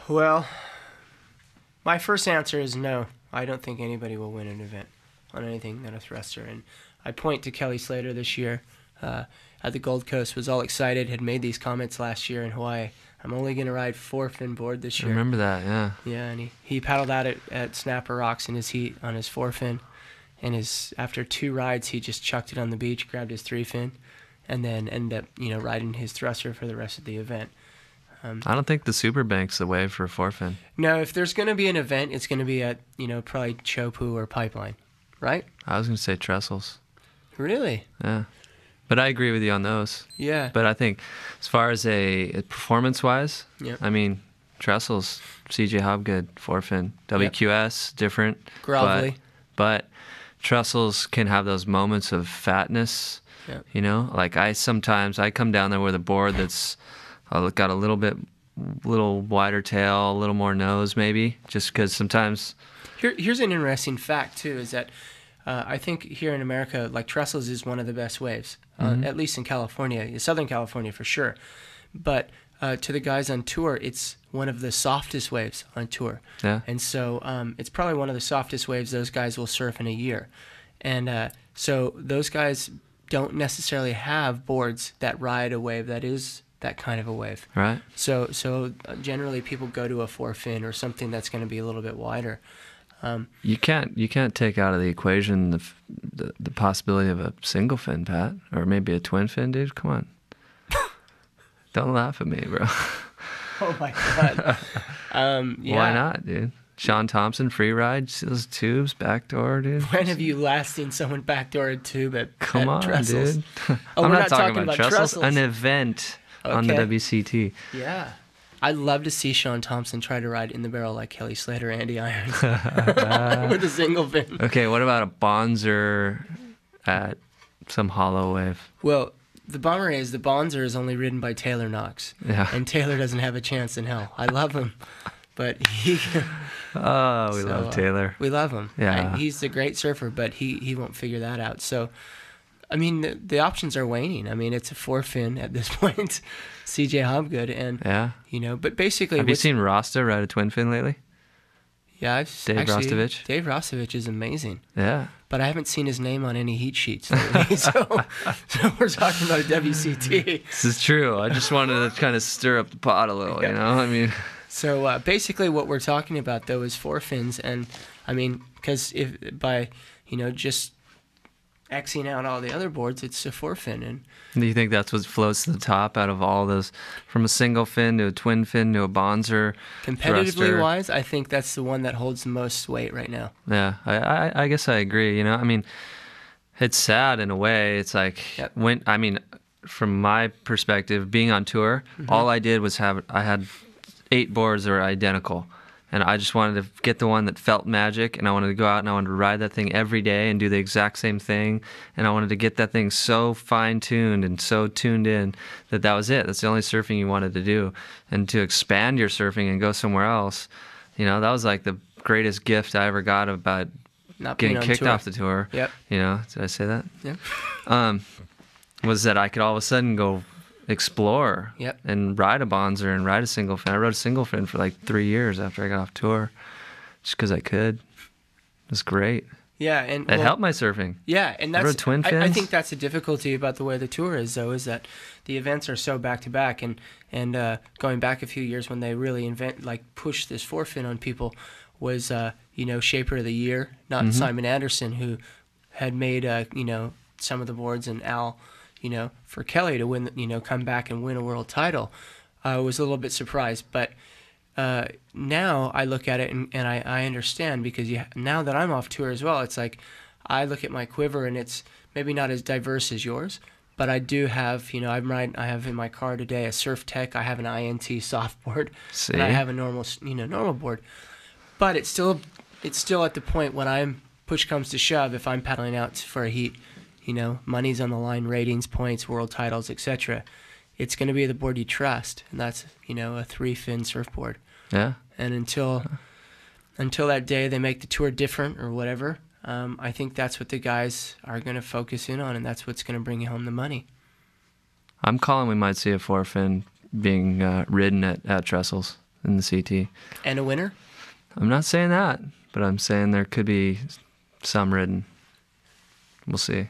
Well, my first answer is no. I don't think anybody will win an event on anything than a thruster. And I point to Kelly Slater this year at the Gold Coast, was all excited, had made these comments last year in Hawaii. I'm only going to ride 4-fin board this I year. remember that, yeah. Yeah, and he paddled out at Snapper Rocks in his heat on his 4-fin. And after 2 rides, he just chucked it on the beach, grabbed his 3-fin, and then ended up, riding his thruster for the rest of the event. I don't think the Superbank's the wave for 4-fin. No, if there's going to be an event, it's going to be at, probably Chopu or Pipeline, right? I was going to say trestles. Really? Yeah. But I agree with you on those. Yeah. But I think as far as a performance-wise, Yep. I mean, trestles, CJ Hobgood, 4-fin, WQS, different. Grovelly. But trestles can have those moments of fatness, Yep. Like I come down there with a board that's got a little wider tail, a little more nose maybe, just because sometimes... Here's an interesting fact, too, is that I think here in America, like trestles is one of the best waves, at least in California, Southern California for sure. But to the guys on tour, it's one of the softest waves on tour. Yeah. And so it's probably one of the softest waves those guys will surf in a year. And so those guys don't necessarily have boards that ride a wave that is that kind of a wave. Right. So generally people go to a 4-fin or something that's going to be a little bit wider. You can't take out of the equation the possibility of a single fin, Pat, or maybe a twin fin, dude. Come on, don't laugh at me, bro. Oh my god. Yeah. Why not, dude? Sean Thompson free ride, see those tubes backdoor, dude. When have you last seen someone backdoor a tube at Come on, trestles? dude. Oh, I'm we're not talking about trestles. trestles. An event on the Okay. WCT. Yeah. I'd love to see Sean Thompson try to ride in the barrel like Kelly Slater, Andy Irons with a single fin. Okay, what about a Bonzer at some hollow wave? Well, the bummer is the Bonzer is only ridden by Taylor Knox. Yeah. And Taylor doesn't have a chance in hell. I love him, but he... Oh, we love Taylor. We love him. Yeah. He's a great surfer, but he won't figure that out. So, I mean, the options are waning. I mean, it's a 4-fin at this point, CJ Hobgood, and Yeah. but basically, Have you seen Rasta ride a twin fin lately? Yeah, Dave Rostovich? Dave Rostovich is amazing, Yeah. but I haven't seen his name on any heat sheets lately. so we're talking about a WCT. This is true. I just wanted to kind of stir up the pot a little, I mean... So basically, what we're talking about though is 4-fins, and I mean, because if by just Xing out all the other boards, it's a 4-fin, and Do you think that's what floats to the top out of all those, from a single fin to a twin fin to a Bonzer? competitively thruster? wise, I think that's the one that holds the most weight right now. Yeah, I guess I agree. I mean, it's sad in a way. It's like Yep. from my perspective, being on tour, all I did was I had 8 boards that were identical. And I just wanted to get the one that felt magic, and I wanted to go out and I wanted to ride that thing every day and do the exact same thing. And I wanted to get that thing so fine-tuned and so tuned in that was it. That's the only surfing you wanted to do. And to expand your surfing and go somewhere else, that was like the greatest gift I ever got about Not getting being on kicked tour. off the tour. Yep. Did I say that? Yep. Was that I could all of a sudden go explore Yep. and ride a Bonzer and ride a single fin. I rode a single fin for like 3 years after I got off tour, just because I could. It was great. Yeah, and It helped my surfing. Yeah, and I that's rode twin I fins. think that's the difficulty about the way the tour is, though, is that the events are so back to back, and going back a few years when they really push this 4-fin on people was Shaper of the Year, not Simon Anderson, who had made some of the boards, and Al, for Kelly to win, come back and win a world title. I was a little bit surprised, but now I look at it and I understand, because now that I'm off tour as well, it's like I look at my quiver and it's maybe not as diverse as yours, but I do have, I have in my car today a Surf Tech, I have an INT softboard, See? and I have a normal board, but it's still at the point when push comes to shove, if I'm paddling out for a heat, money's on the line, ratings, points, world titles, etc. It's going to be the board you trust, and that's a 3-fin surfboard. Yeah. And until that day they make the tour different or whatever, I think that's what the guys are going to focus in on, and that's what's going to bring you home the money. I'm calling we might see a 4-fin being ridden at trestles. in the CT. And a winner? I'm not saying that, but I'm saying there could be some ridden. We'll see.